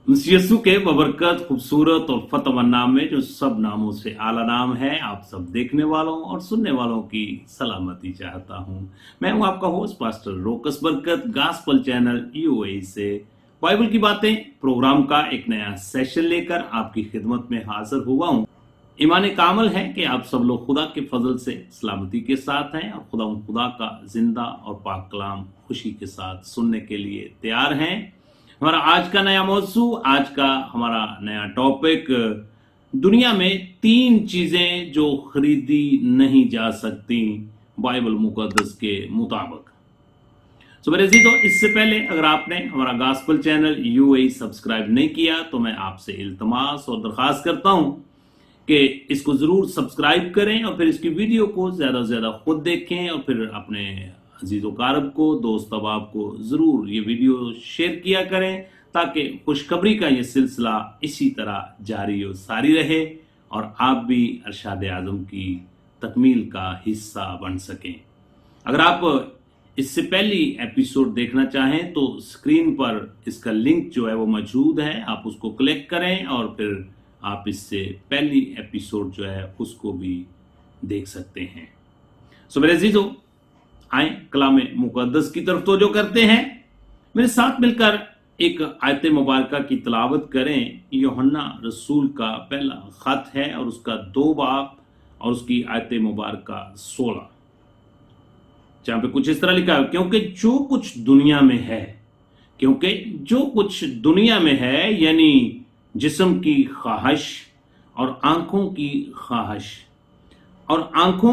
यीशु के बबरकत खूबसूरत और फतह नाम में जो सब नामों से आला नाम है, आप सब देखने वालों और सुनने वालों की सलामती चाहता हूं। मैं हूं आपका होस्ट पास्टर रोकस बरकत, गॉस्पल चैनल यूएई से बाइबल की बातें प्रोग्राम का एक नया सेशन लेकर आपकी खिदमत में हाजिर हुआ हूं। ईमान कामल है कि आप सब लोग खुदा के फजल से सलामती के साथ हैं और खुदा का जिंदा और पाक कलाम खुशी के साथ सुनने के लिए तैयार हैं। हमारा आज का नया मौजू, आज का हमारा नया टॉपिक, दुनिया में 3 चीजें जो खरीदी नहीं जा सकती बाइबल मुकद्दस के मुताबिक। सो मेरे जी, तो इससे पहले अगर आपने हमारा गॉस्पल चैनल यूएई सब्सक्राइब नहीं किया तो मैं आपसे इल्तमास और दरखास्त करता हूं कि इसको जरूर सब्सक्राइब करें और फिर इसकी वीडियो को ज्यादा से ज्यादा खुद देखें और फिर अपने अजीजों कारब को, दोस्त अहबाब को जरूर ये वीडियो शेयर किया करें ताकि खुशखबरी का ये सिलसिला इसी तरह जारी और सारी रहे और आप भी अरशाद आजम की तकमील का हिस्सा बन सकें। अगर आप इससे पहली एपिसोड देखना चाहें तो स्क्रीन पर इसका लिंक जो है वो मौजूद है, आप उसको क्लिक करें और फिर आप इससे पहली एपिसोड जो है उसको भी देख सकते हैं। सो मेरे अजीजों, आए कलाम मुकद्दस की तरफ तवज्जो करते हैं। मेरे साथ मिलकर एक आयत मुबारका की तिलावत करें। यूहन्ना रसूल का पहला खत है और उसका 2 बाब और उसकी आयत मुबारका 16, जहां पे कुछ इस तरह लिखा है, क्योंकि जो कुछ दुनिया में है यानी जिस्म की ख्वाहिश और आंखों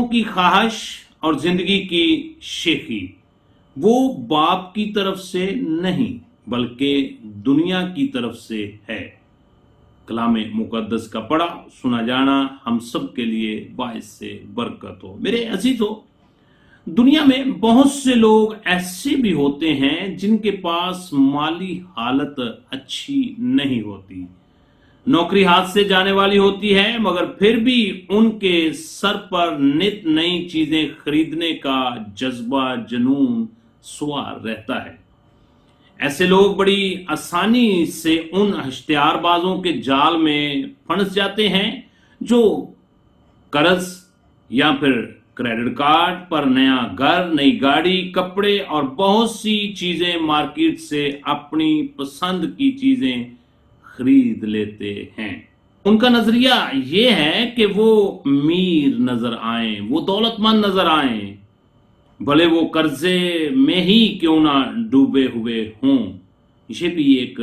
की ख्वाहिश और जिंदगी की शेखी, वो बाप की तरफ से नहीं बल्कि दुनिया की तरफ से है। कलाम मुकद्दस का पढ़ा सुना जाना हम सब के लिए बाइस से बरकत हो। मेरे अजीजों, दुनिया में बहुत से लोग ऐसे भी होते हैं जिनके पास माली हालत अच्छी नहीं होती, नौकरी हाथ से जाने वाली होती है, मगर फिर भी उनके सर पर नित नई चीजें खरीदने का जज्बा जुनून सवार रहता है। ऐसे लोग बड़ी आसानी से उन इश्तिहारबाजों के जाल में फंस जाते हैं जो कर्ज या फिर क्रेडिट कार्ड पर नया घर, नई गाड़ी, कपड़े और बहुत सी चीजें मार्केट से अपनी पसंद की चीजें खरीद लेते हैं। उनका नजरिया ये है कि वो अमीर नजर आए, वो दौलतमंद नजर आए, भले वो कर्जे में ही क्यों ना डूबे हुए हों। ये भी एक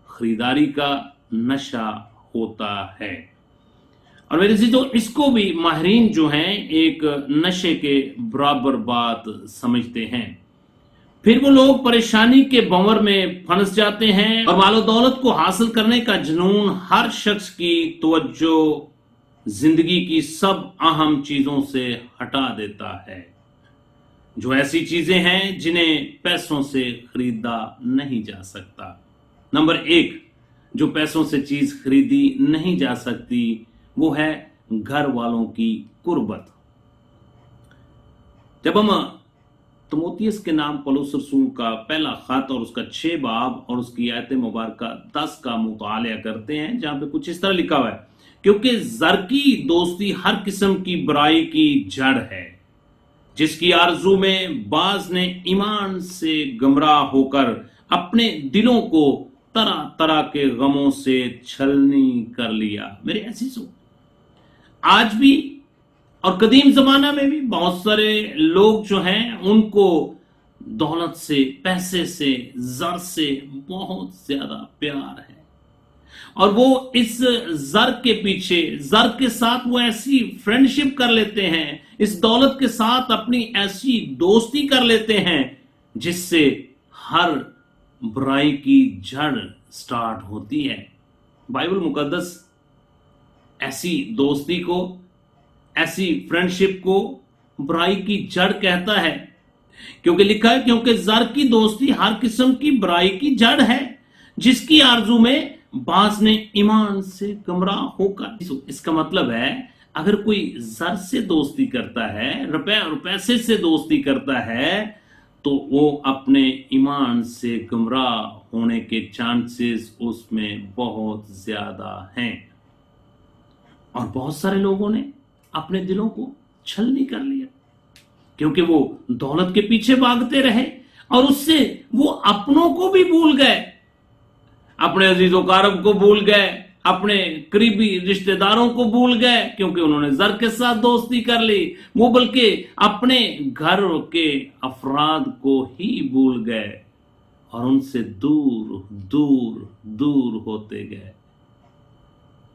खरीदारी का नशा होता है और मेरे से तो इसको भी माहिरीन जो हैं एक नशे के बराबर बात समझते हैं। फिर वो लोग परेशानी के भंवर में फंस जाते हैं और मालो दौलत को हासिल करने का जुनून हर शख्स की तवज्जो जिंदगी की सब अहम चीजों से हटा देता है, जो ऐसी चीजें हैं जिन्हें पैसों से खरीदा नहीं जा सकता। नंबर 1, जो पैसों से चीज खरीदी नहीं जा सकती वो है घर वालों की कुर्बत। जब हम तिमोथियस के नाम पौलुस रसूल का पहला खत और उसका 6 बाब और उसकी आयत मुबारका 10 का मुतालिया करते हैं, जहां पे कुछ इस तरह लिखा हुआ है, क्योंकि ज़र की दोस्ती हर किस्म की बुराई की जड़ है, जिसकी आरजू में बाज ने ईमान से गुमराह होकर अपने दिलों को तरह तरह के गमों से छलनी कर लिया। मेरे अजीजों, आज भी और कदीम जमाना में भी बहुत सारे लोग जो हैं उनको दौलत से, पैसे से, ज़र से बहुत ज्यादा प्यार है और वो इस ज़र के पीछे, ज़र के साथ वो ऐसी फ्रेंडशिप कर लेते हैं, इस दौलत के साथ अपनी ऐसी दोस्ती कर लेते हैं जिससे हर बुराई की जड़ स्टार्ट होती है। बाइबल मुकद्दस ऐसी दोस्ती को, ऐसी फ्रेंडशिप को बुराई की जड़ कहता है, क्योंकि लिखा है, क्योंकि ज़र की दोस्ती हर किस्म की बुराई की जड़ है, जिसकी आरजू में बाज ने ईमान से गुमराह होकर। इसका मतलब है अगर कोई ज़र से दोस्ती करता है, रुपए और पैसे से दोस्ती करता है, तो वो अपने ईमान से गुमराह होने के चांसेस उसमें बहुत ज्यादा हैं। और बहुत सारे लोगों ने अपने दिलों को छलनी कर लिया, क्योंकि वो दौलत के पीछे भागते रहे और उससे वो अपनों को भी भूल गए, अपने अजीजो कारब को भूल गए, अपने करीबी रिश्तेदारों को भूल गए, क्योंकि उन्होंने जर के साथ दोस्ती कर ली। वो बल्कि अपने घर के अफराद को ही भूल गए और उनसे दूर दूर दूर होते गए।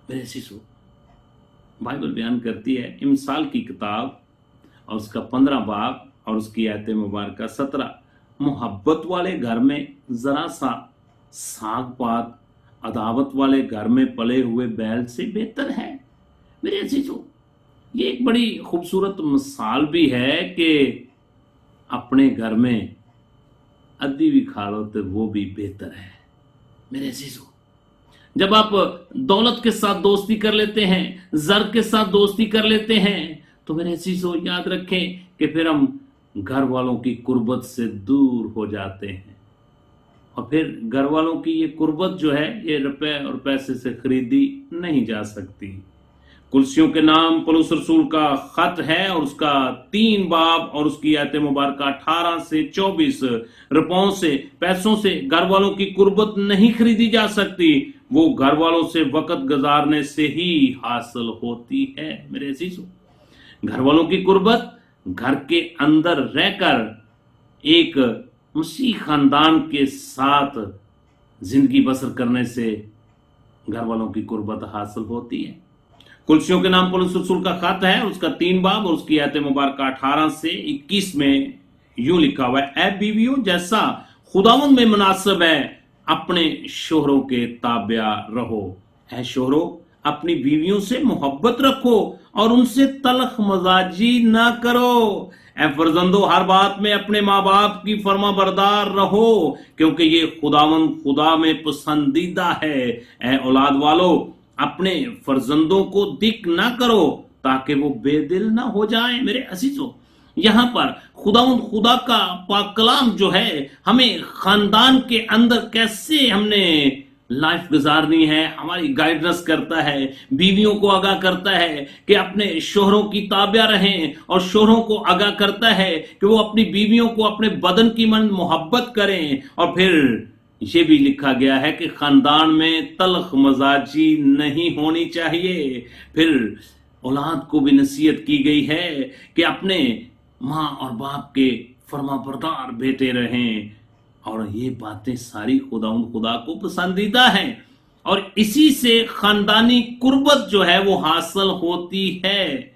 मेरे शिशु, बाइबल बयान करती है इमसाल की किताब और उसका 15 बाब और उसकी आयत मुबारक 17, मोहब्बत वाले घर में जरा सा साग पात अदावत वाले घर में पले हुए बैल से बेहतर है। मेरे अजीजों, ये एक बड़ी खूबसूरत मिसाल भी है कि अपने घर में अद्दी भी खा लो तो वो भी बेहतर है। मेरे अजीजों, जब आप दौलत के साथ दोस्ती कर लेते हैं, जर के साथ दोस्ती कर लेते हैं, तो मेरे अजीजों याद रखें कि फिर हम घर वालों की कुर्बत से दूर हो जाते हैं। और फिर घर वालों की ये कुर्बत जो है ये रुपए और पैसे से खरीदी नहीं जा सकती। कुलसियों के नाम पौलुस रसूल का खत है और उसका 3 बाब और उसकी आयत मुबारक 18 से 24, रुपयों से पैसों से घर वालों की कुर्बत नहीं खरीदी जा सकती, वो घर वालों से वक्त गुजारने से ही हासिल होती है। मेरे अजीजों, घर वालों की कुर्बत घर के अंदर रहकर एक मसीह खानदान के साथ जिंदगी बसर करने से घर वालों की कुर्बत हासिल होती है। कुलसियों के नाम पौलुस रसूल का खत है, उसका 3 बाब और उसकी आयत मुबारक 18 से 21 में यूं लिखा हुआ है, ऐ बीवियों, जैसा खुदावंद में मुनासिब है अपने शोहरों के ताबिया रहो। ऐ शोहरों, अपनी बीवियों से मोहब्बत रखो और उनसे तलख मजाजी ना करो। ऐ फर्जंदो, हर बात में अपने माँ बाप की फर्मा बरदार रहो, क्योंकि ये खुदावंद खुदा में पसंदीदा है। ऐ औलाद वालों, अपने फर्जंदों को दिक ना करो ताकि वो बेदिल ना हो जाएं। मेरे अजीजों, यहाँ पर खुदावंद खुदा का पाक कलाम जो है हमें खानदान के अंदर कैसे हमने लाइफ गुजारनी है हमारी गाइडेंस करता है। बीवियों को आगाह करता है कि अपने शोहरों की ताबिया रहें और शोहरों को आगाह करता है कि वो अपनी बीवियों को अपने बदन की मन मोहब्बत करें। और फिर ये भी लिखा गया है कि खानदान में तलख मजाजी नहीं होनी चाहिए। फिर औलाद को भी नसीहत की गई है कि अपने माँ और बाप के फरमाबरदार बेटे रहें, और ये बातें सारी खुदा को पसंदीदा हैं और इसी से खानदानी कुर्बत जो है वो हासिल होती है,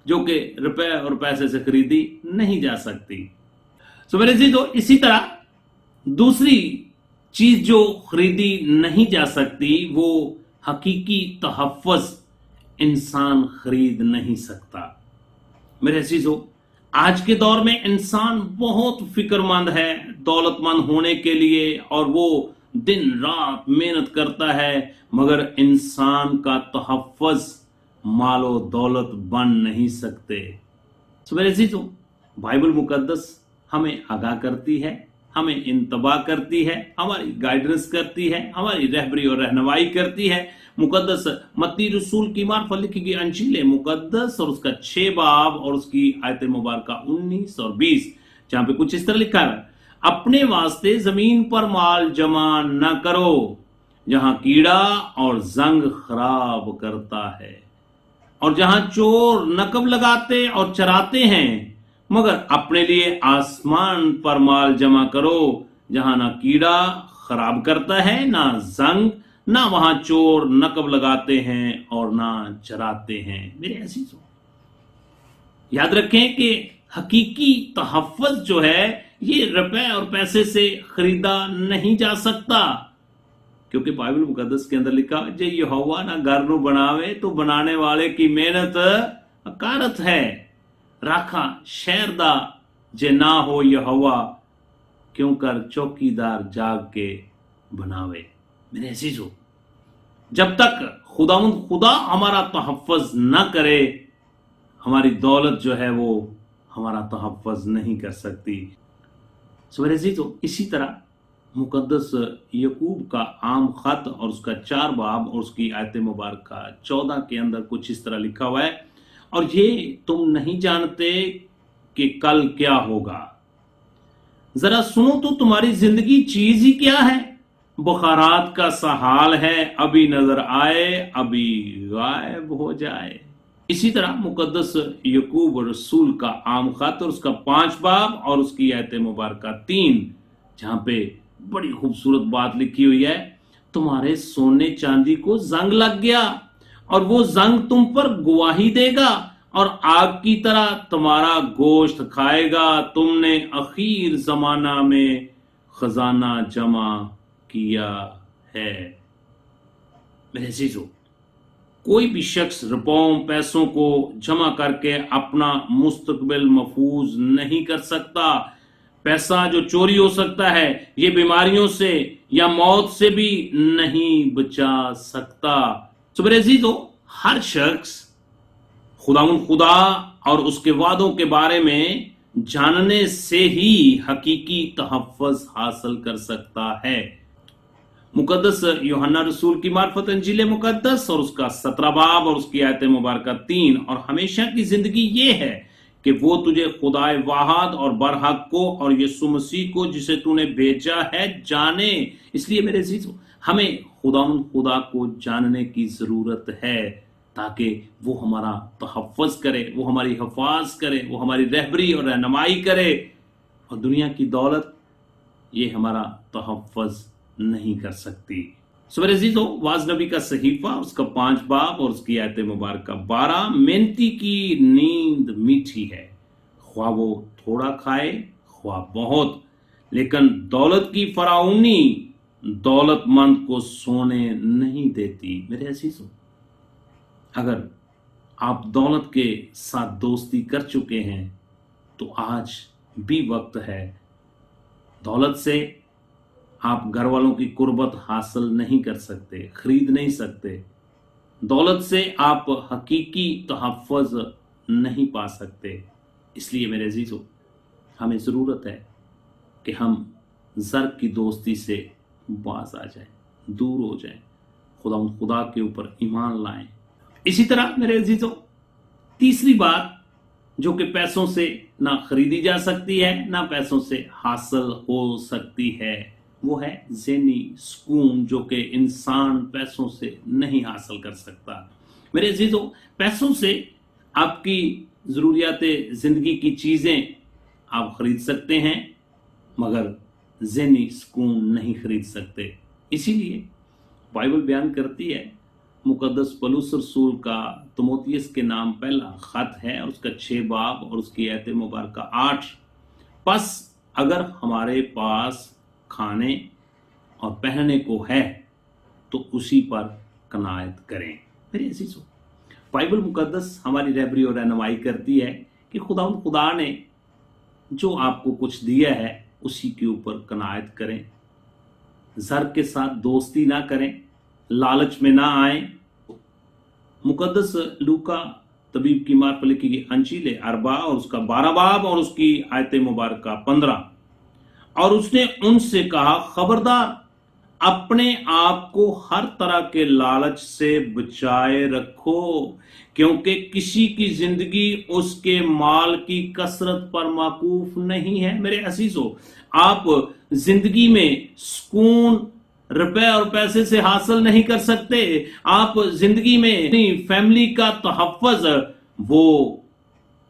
जो कि रुपए और पैसे से खरीदी नहीं जा सकती। सो मेरे जी, तो इसी तरह दूसरी चीज जो खरीदी नहीं जा सकती वो हकीकी तहफ़्फ़ुज़ इंसान खरीद नहीं सकता। मेरे अजीजों, आज के दौर में इंसान बहुत फिक्रमंद है दौलतमंद होने के लिए और वो दिन रात मेहनत करता है, मगर इंसान का तहफ़्फ़ुज़ मालो दौलत बन नहीं सकते। सो मेरे अजीजों, बाइबल मुकद्दस हमें आगाह करती है, हमें इंतबा करती है, हमारी गाइडेंस करती है, हमारी रहबरी और रहनुमाई करती है। मुकद्दस मत्ती रसूल की मार्फत लिखी गई अंजील मुकद्दस और उसका 6 बाब और उसकी आयत मुबारक 19 और 20, जहां पे कुछ इस तरह लिखा है, अपने वास्ते जमीन पर माल जमा न करो जहां कीड़ा और जंग खराब करता है और जहां चोर नकब लगाते और चराते हैं, मगर अपने लिए आसमान पर माल जमा करो जहां ना कीड़ा खराब करता है, ना जंग, ना वहां चोर नकब लगाते हैं और ना चराते हैं। मेरे अजीजों, याद रखें कि हकीकी तहफ़्फ़ुज़ जो है ये रुपए और पैसे से खरीदा नहीं जा सकता, क्योंकि बाइबल मुकद्दस के अंदर लिखा है, जे यहोवा ना घर नु बनावे तो बनाने वाले की मेहनत अकारत है। राखा शहर दा जे ना हो यहोवा, क्यों कर चौकीदार जाग के बनावे। मेरे अजीजों, जब तक खुदा हमारा तहफ़्फ़ुज़ न करे, हमारी दौलत जो है वो हमारा तहफ़्फ़ुज़ नहीं कर सकती। सो अजीजों, इसी तरह मुकद्दस यकूब का आम खत और उसका 4 बाब और उसकी आयत मुबारक 14 के अंदर कुछ इस तरह लिखा हुआ है, और ये तुम नहीं जानते कि कल क्या होगा। जरा सुनो तो तुम्हारी जिंदगी चीज ही क्या है। बुखारात का सा हाल है, अभी नजर आए अभी गायब हो जाए। इसी तरह मुकद्दस यकूब रसूल का आम खत और उसका 5 बाब और उसकी आयत मुबारक 3, जहां पे बड़ी खूबसूरत बात लिखी हुई है, तुम्हारे सोने चांदी को जंग लग गया और वो जंग तुम पर गवाही देगा और आग की तरह तुम्हारा गोश्त खाएगा। तुमने अखीर जमाना में खजाना जमा किया है। मेरे अजीजों, कोई भी शख्स रुपयों पैसों को जमा करके अपना मुस्तकबिल महफूज नहीं कर सकता। पैसा जो चोरी हो सकता है, ये बीमारियों से या मौत से भी नहीं बचा सकता। तो मेरे अजीजों, हर शख्स खुदा और उसके वादों के बारे में जानने से ही हकीकी तहफ़्फ़ुज़ हासिल कर सकता है। मुकद्दस यूहन्ना रसूल की मार्फत इंजील मुकद्दस और उसका 17 बाब और उसकी आयत मुबारक 3, और हमेशा की जिंदगी ये है कि वो तुझे खुदाए वाहद और बरहक को और यीशु मसीह को जिसे तूने भेजा है जाने। इसलिए मेरे अजीजों, हमें खुदा को जानने की जरूरत है ताकि वो हमारा तहफ़्फ़ुज़ करे, वो हमारी हिफाज करे, वो हमारी रहबरी और रहनुमाई करे। और दुनिया की दौलत ये हमारा तहफ़्फ़ुज़ नहीं कर सकती। सो मेरे अजीजों, वाज नबी का सहीफा उसका 5 बाब और उसकी आयत मुबारक 12, मेहनती की नींद मीठी है, ख्वाह वो थोड़ा खाए ख्वाह बहुत, लेकिन दौलत की फराऊनी दौलतमंद को सोने नहीं देती। मेरे अजीजों, अगर आप दौलत के साथ दोस्ती कर चुके हैं तो आज भी वक्त है। दौलत से आप घर वालों की कुर्बत हासिल नहीं कर सकते, खरीद नहीं सकते। दौलत से आप हकीकी तहफ़्फ़ुज़ नहीं पा सकते। इसलिए मेरे अजीजों, हमें ज़रूरत है कि हम ज़र की दोस्ती से बाज आ जाएं, दूर हो जाएं, खुदा के ऊपर ईमान लाएं। इसी तरह मेरे अजीजों, तीसरी बात जो कि पैसों से ना खरीदी जा सकती है ना पैसों से हासिल हो सकती है, वो है ज़हनी सुकून, जो कि इंसान पैसों से नहीं हासिल कर सकता। मेरे अजीजों, पैसों से आपकी ज़रूरियात ज़िंदगी की चीज़ें आप खरीद सकते हैं, मगर ज़हनी सुकून नहीं खरीद सकते। इसीलिए बाइबल बयान करती है, मुकद्दस पौलुस रसूल का तिमोथियस के नाम पहला खत है और उसका 6 बाब और उसकी आयत मुबारक 8, बस अगर हमारे पास खाने और पहनने को है तो उसी पर कनायत करें। मेरे अजीजों, बाइबल मुकद्दस हमारी रहबरी और रहनुमाई करती है कि खुदा ने जो आपको कुछ दिया है उसी के ऊपर कनायत करें, ज़र के साथ दोस्ती ना करें, लालच में ना आए। मुकद्दस लूका तबीब की मार्फत लिखी गई अंजील अरबा और उसका 12 बाब और उसकी आयत मुबारक 15, और उसने उनसे कहा, खबरदार, अपने आप को हर तरह के लालच से बचाए रखो, क्योंकि किसी की जिंदगी उसके माल की कसरत पर माकूफ नहीं है। मेरे अजीजों, आप जिंदगी में सुकून रुपए और पैसे से हासिल नहीं कर सकते। आप जिंदगी में अपनी फैमिली का तहफ़्फ़ुज़ वो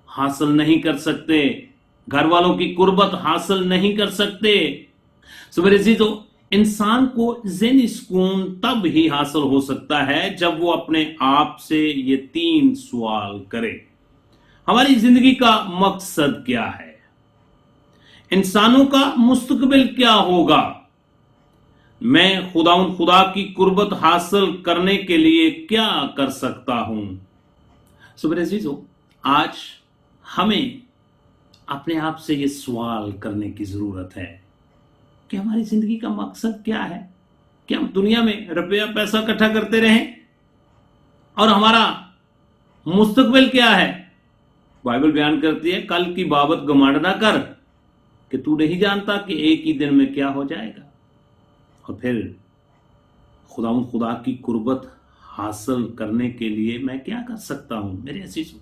हासिल नहीं कर सकते, घर वालों की कुर्बत हासिल नहीं कर सकते। सो मेरे अजीजों, इंसान को ज़हनी सुकून तब ही हासिल हो सकता है जब वो अपने आप से ये 3 सवाल करे। हमारी जिंदगी का मकसद क्या है? इंसानों का मुस्तकबिल क्या होगा? मैं खुदा की कुर्बत हासिल करने के लिए क्या कर सकता हूं? सो मेरे अजीजों, आज हमें अपने आप से ये सवाल करने की जरूरत है कि हमारी जिंदगी का मकसद क्या है? क्या हम दुनिया में रुपया पैसा इकट्ठा करते रहें? और हमारा मुस्तकबिल क्या है? बाइबल बयान करती है, कल की बाबत घमंड ना कर, कि तू नहीं जानता कि एक ही दिन में क्या हो जाएगा। और फिर खुदा की कुर्बत हासिल करने के लिए मैं क्या कर सकता हूं मेरे अजीजों।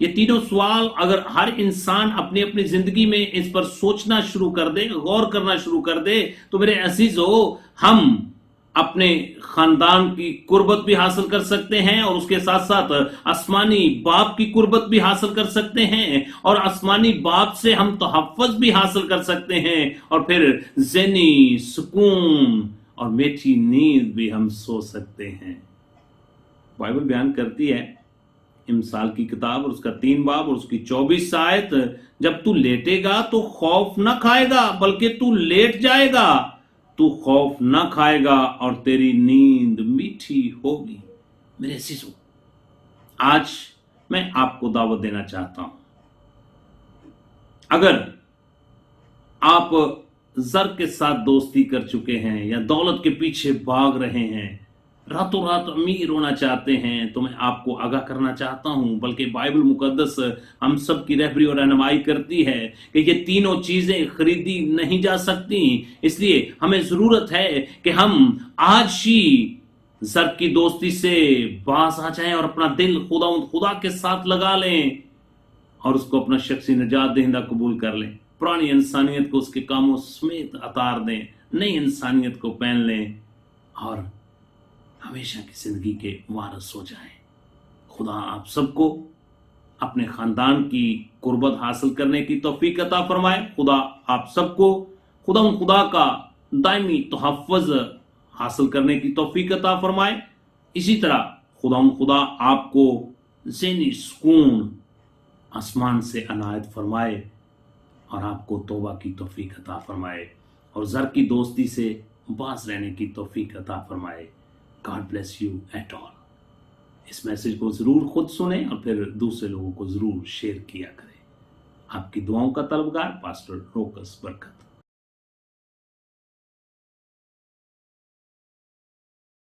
ये तीनों सवाल अगर हर इंसान अपनी अपनी जिंदगी में इस पर सोचना शुरू कर दे, गौर करना शुरू कर दे, तो मेरे अजीजों हम अपने खानदान की कुर्बत भी हासिल कर सकते हैं और उसके साथ साथ आसमानी बाप की कुर्बत भी हासिल कर सकते हैं और आसमानी बाप से हम तहफ़्फ़ुज़ भी हासिल कर सकते हैं और फिर ज़हनी सुकून और मीठी नींद भी हम सो सकते हैं। बाइबल बयान करती है इमसाल की किताब और उसका 3 बाब और उसकी 24 आयत, जब तू लेटेगा तो खौफ न खाएगा बल्कि तू लेट जाएगा, तू खौफ न खाएगा और तेरी नींद मीठी होगी। मेरे अजीजों, आज मैं आपको दावत देना चाहता हूं, अगर आप जर के साथ दोस्ती कर चुके हैं या दौलत के पीछे भाग रहे हैं, रातों रात अमीर होना चाहते हैं, तो मैं आपको आगाह करना चाहता हूं, बल्कि बाइबल मुकद्दस हम सब की रहबरी और रहनुमाई करती है कि ये तीनों चीजें खरीदी नहीं जा सकती। इसलिए हमें जरूरत है कि हम आज ही जर की दोस्ती से बाज आ जाएं और अपना दिल खुदा के साथ लगा लें और उसको अपना शख्सी निजात दहिंदा कबूल कर लें। पुरानी इंसानियत को उसके कामों समेत उतार दें, नई इंसानियत को पहन लें और हमेशा की जिंदगी के वारिस हो जाएं। खुदा आप सबको अपने खानदान की कुर्बत हासिल करने की तौफीक अता फरमाए। खुदा आप सबको खुदा का दायमी तहफ़्फ़ुज़ हासिल करने की तौफीक अता फरमाए। इसी तरह खुदा आपको ज़हनी सुकून आसमान से अनायत फरमाए और आपको तौबा की तौफीक अता फरमाए और ज़र की दोस्ती से बाज रहने की तौफीक अता फरमाए। God bless you at all। इस मैसेज को ज़रूर खुद सुने और फिर दूसरे लोगों को ज़रूर शेयर किया करें। आपकी दुआओं का तलबगार पास्टर रोकस बरकत।